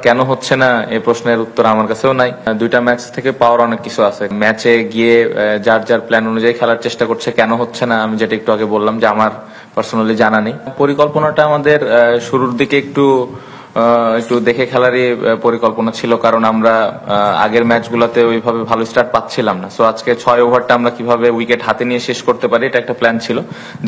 কেন হচ্ছে না এই প্রশ্নের উত্তর আমার কাছেও নাই। দুইটা ম্যাচ থেকে পাওয়ার অনেক কিছু আছে। ম্যাচে গিয়ে যার যার প্ল্যান অনুযায়ী খেলার চেষ্টা করছে, কেন হচ্ছে না আমি যেটা একটু আগে বললাম যে আমার পার্সোনালি জানা নেই। পরিকল্পনাটা আমাদের শুরুর দিকে একটু দেখে খেলারই পরিকল্পনা ছিল, কারণ আমরা আগের ম্যাচগুলোতে ওইভাবে ভালো স্টার্ট পাচ্ছিলাম না। সো আজকে 6 ওভারটা আমরা কিভাবে উইকেট হাতে নিয়ে শেষ করতে পারি এটা একটা প্ল্যান ছিল,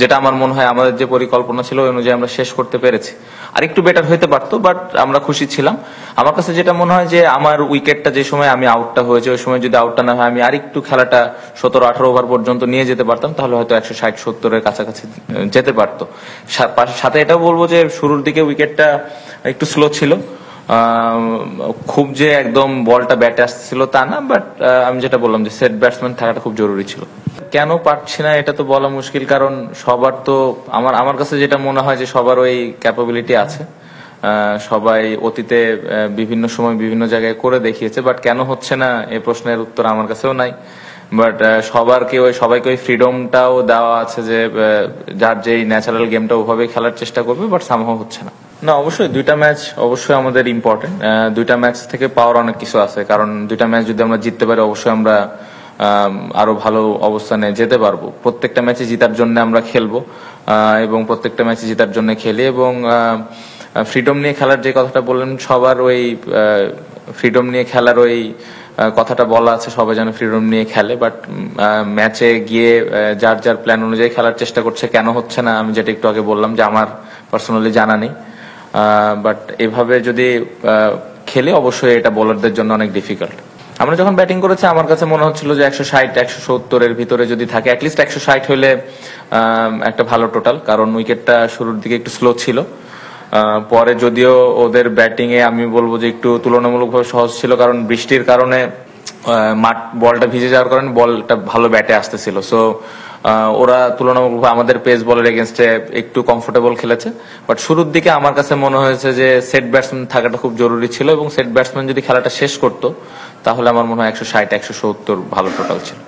যেটা আমার মনে হয় আমাদের যে পরিকল্পনা ছিল ওই অনুযায়ী আমরা শেষ করতে পেরেছি। আর একটু বেটার হইতে পারতো, বাট আমরা খুশি ছিলাম। আমার কাছে যেটা মনে হয় যে আমার উইকেটটা যে সময় আমি আউটটা হয়েছে ওই সময় যদি আউটটা না হয় আমি আর একটু খেলাটা 17-18 ওভার পর্যন্ত নিয়ে যেতে পারতাম, তাহলে হয়তো 160-70-এর কাছাকাছি যেতে পারতো। সাথে এটাও বলবো যে শুরুর দিকে উইকেটটা একটু স্লো ছিল, খুব যে একদম বলটা ব্যাটে আসছিল তা না, বাট আমি যেটা বললাম যে সেট ব্যাটসম্যান থাকাটা খুব জরুরি ছিল। কেন পারছি না এটা তো বলা মুশকিল, কারণ সবার তো আমার কাছে যেটা মনে হয় যে সবার ওই ক্যাপাবিলিটি আছে। সবাই অতীতে বিভিন্ন সময় বিভিন্ন জায়গায় করে দেখিয়েছে, বাট কেন হচ্ছে না এই প্রশ্নের উত্তর আমার কাছেও নাই। বাট সবাইকে ওই ফ্রিডমটাও দেওয়া আছে যে যার যেই ন্যাচারাল গেমটা ওভাবে খেলার চেষ্টা করবে, বাট সামহাও হচ্ছে না। না, অবশ্যই দুইটা ম্যাচ অবশ্যই আমাদের ইম্পর্টেন্ট। দুইটা ম্যাচ থেকে পাওয়ার অনেক কিছু আছে, কারণ দুইটা ম্যাচ যদি আমরা জিততে পারি অবশ্যই আমরা আরো ভালো অবস্থানে যেতে পারবো। প্রত্যেকটা ম্যাচে জেতার জন্য আমরা খেলবো এবং প্রত্যেকটা ম্যাচে জেতার জন্য খেলি। এবং ফ্রিডম নিয়ে খেলার যে কথাটা বললেন, সবার ওই ফ্রিডম নিয়ে খেলার ওই কথাটা বলা আছে, সবাই যেন ফ্রিডম নিয়ে খেলে, বাট ম্যাচে গিয়ে যার যার প্ল্যান অনুযায়ী খেলার চেষ্টা করছে, কেন হচ্ছে না আমি যেটা একটু আগে বললাম যে আমার পার্সোনালি জানা নেই। বাট এভাবে যদি খেলে অবশ্যই এটা বোলারদের জন্য অনেক ডিফিকাল্ট। আমরা যখন ব্যাটিং করেছি আমার কাছে মনে হচ্ছিল যে 160-170-এর ভিতরে যদি থাকে, অ্যাটলিস্ট 160 হলে একটা ভালো টোটাল, কারণ উইকেটটা শুরুর দিকে একটু স্লো ছিল। পরে যদিও ওদের ব্যাটিং এ আমি বলবো যে একটু তুলনামূলকভাবে সহজ ছিল, কারণ বৃষ্টির কারণে বলটা ভিজে যাওয়ার কারণে বলটা ভালো ব্যাটে আসতেছিল। সো ওরা তুলনামূলকভাবে আমাদের পেস বলের এগেনস্টে একটু কমফোর্টেবল খেলেছে। বাট শুরুর দিকে আমার কাছে মনে হয়েছে যে সেট ব্যাটসম্যান থাকাটা খুব জরুরি ছিল, এবং সেট ব্যাটসম্যান যদি খেলাটা শেষ করতো তাহলে আমার মনে হয় 160-170 ভালো টোটাল ছিল।